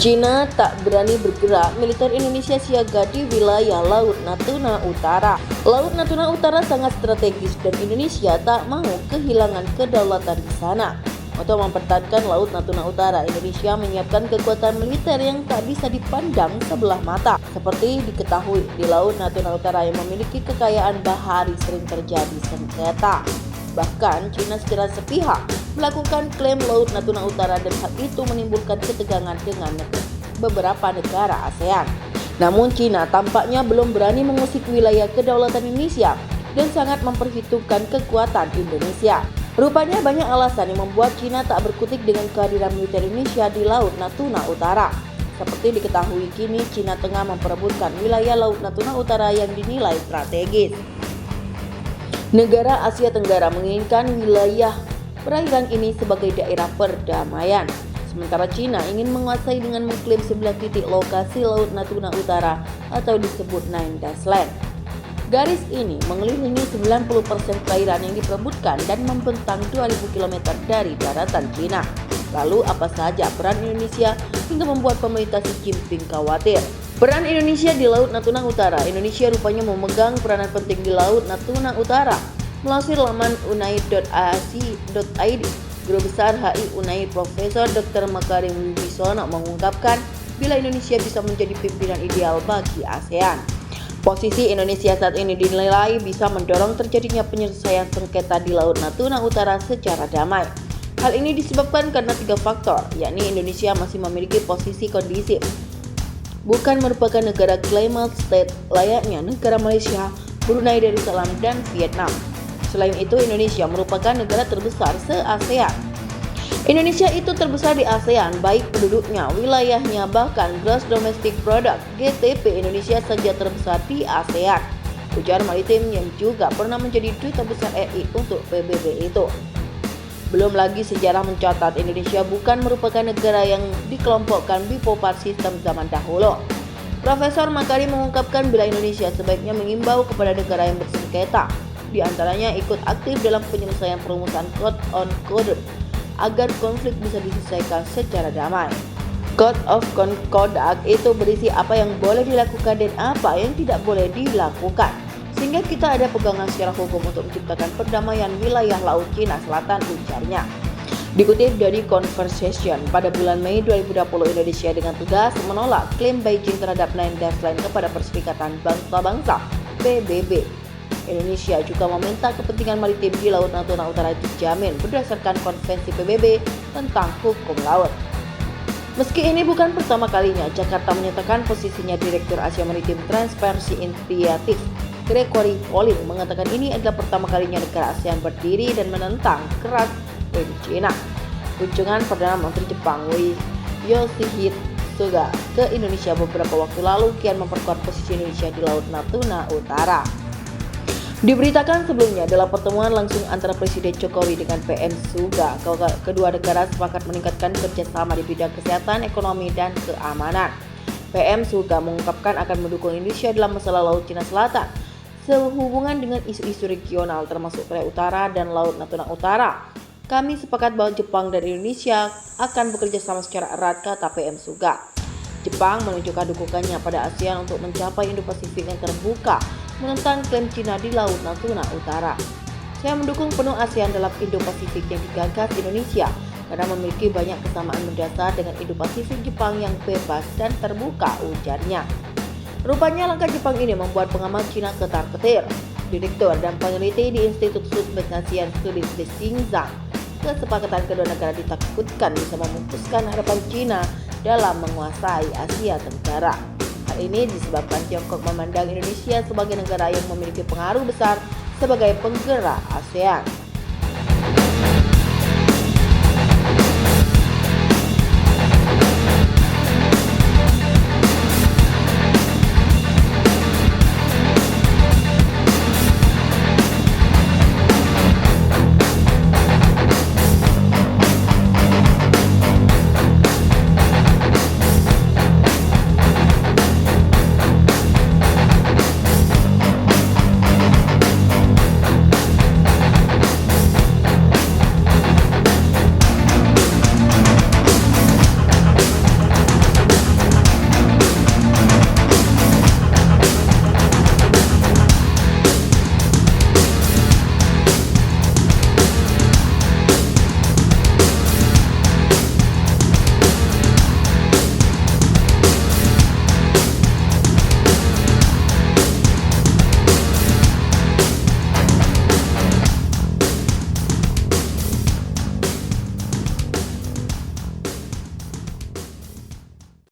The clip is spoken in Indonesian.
Cina tak berani bergerak, militer Indonesia siaga di wilayah Laut Natuna Utara. Laut Natuna Utara sangat strategis dan Indonesia tak mau kehilangan kedaulatan di sana. Untuk mempertahankan Laut Natuna Utara, Indonesia menyiapkan kekuatan militer yang tak bisa dipandang sebelah mata. Seperti diketahui, di Laut Natuna Utara yang memiliki kekayaan bahari sering terjadi sengketa. Bahkan Cina secara sepihak melakukan klaim Laut Natuna Utara dan hal itu menimbulkan ketegangan dengan beberapa negara ASEAN. Namun Cina tampaknya belum berani mengusik wilayah kedaulatan Indonesia dan sangat memperhitungkan kekuatan Indonesia. Rupanya banyak alasan yang membuat Cina tak berkutik dengan kehadiran militer Indonesia di Laut Natuna Utara. Seperti diketahui, kini Cina tengah memperebutkan wilayah Laut Natuna Utara yang dinilai strategis. Negara Asia Tenggara menginginkan wilayah perairan ini sebagai daerah perdamaian. Sementara Cina ingin menguasai dengan mengklaim 9 titik lokasi Laut Natuna Utara atau disebut Nine Dash Land. Garis ini mengelilingi 90% perairan yang diperebutkan dan membentang 2000 km dari daratan Cina. Lalu apa saja peran Indonesia hingga membuat pemerintah Xi Jinping khawatir? Peran Indonesia di Laut Natuna Utara. Indonesia rupanya memegang peranan penting di Laut Natuna Utara. Melansir laman unaid.ac.id, Guru Besar HI Unaid Profesor Dr. Makarim Wibisono mengungkapkan bila Indonesia bisa menjadi pimpinan ideal bagi ASEAN. Posisi Indonesia saat ini dinilai bisa mendorong terjadinya penyelesaian sengketa di Laut Natuna Utara secara damai. Hal ini disebabkan karena 3 faktor, yakni Indonesia masih memiliki posisi kondisif, bukan merupakan negara climate state layaknya negara Malaysia, Brunei Darussalam, dan Vietnam. Selain itu, Indonesia merupakan negara terbesar se-ASEAN. Indonesia itu terbesar di ASEAN, baik penduduknya, wilayahnya, bahkan Gross Domestic Product (GDP) Indonesia saja terbesar di ASEAN, ujar Maritim yang juga pernah menjadi duta besar RI untuk PBB itu. Belum lagi sejarah mencatat Indonesia bukan merupakan negara yang dikelompokkan bipolar sistem zaman dahulu. Profesor Makarim mengungkapkan bila Indonesia sebaiknya mengimbau kepada negara yang bersengketa, di antaranya ikut aktif dalam penyelesaian perumusan Code on Conduct agar konflik bisa diselesaikan secara damai. Code of Conduct itu berisi apa yang boleh dilakukan dan apa yang tidak boleh dilakukan, sehingga kita ada pegangan secara hukum untuk menciptakan perdamaian wilayah Laut Cina Selatan, ujarnya. Dikutip dari Conversation, pada bulan Mei 2020 Indonesia dengan tegas menolak klaim Beijing terhadap Nine Dash Line kepada Perserikatan Bangsa-Bangsa PBB. Indonesia juga meminta kepentingan maritim di Laut Natuna Utara dijamin berdasarkan Konvensi PBB tentang hukum laut. Meski ini bukan pertama kalinya, Jakarta menyatakan posisinya Direktur Asia Maritim Transparency Initiative Gregory Poling mengatakan ini adalah pertama kalinya negara ASEAN berdiri dan menentang keras klaim Cina. Kunjungan Perdana Menteri Jepang Yoshihide Suga ke Indonesia beberapa waktu lalu kian memperkuat posisi Indonesia di Laut Natuna Utara. Diberitakan sebelumnya dalam pertemuan langsung antara Presiden Jokowi dengan PM Suga, kedua negara sepakat meningkatkan kerjasama di bidang kesehatan, ekonomi, dan keamanan. PM Suga mengungkapkan akan mendukung Indonesia dalam masalah Laut Cina Selatan sehubungan dengan isu-isu regional termasuk Korea Utara dan Laut Natuna Utara. Kami sepakat bahwa Jepang dan Indonesia akan bekerja sama secara erat, kata PM Suga. Jepang menunjukkan dukungannya pada ASEAN untuk mencapai Indo-Pasifik yang terbuka, menentang klaim Cina di Laut Natuna Utara. Saya mendukung penuh ASEAN dalam Indo-Pasifik yang digagas Indonesia karena memiliki banyak kesamaan mendasar dengan Indo-Pasifik Jepang yang bebas dan terbuka, ujarnya. Rupanya langkah Jepang ini membuat pengamat Cina ketar-ketir. Direktur dan peneliti di Institut Southwest Asian Studies di Xinjiang, kesepakatan kedua negara ditakutkan bisa memutuskan harapan Cina dalam menguasai Asia Tenggara. Hal ini disebabkan Tiongkok memandang Indonesia sebagai negara yang memiliki pengaruh besar sebagai penggerak ASEAN.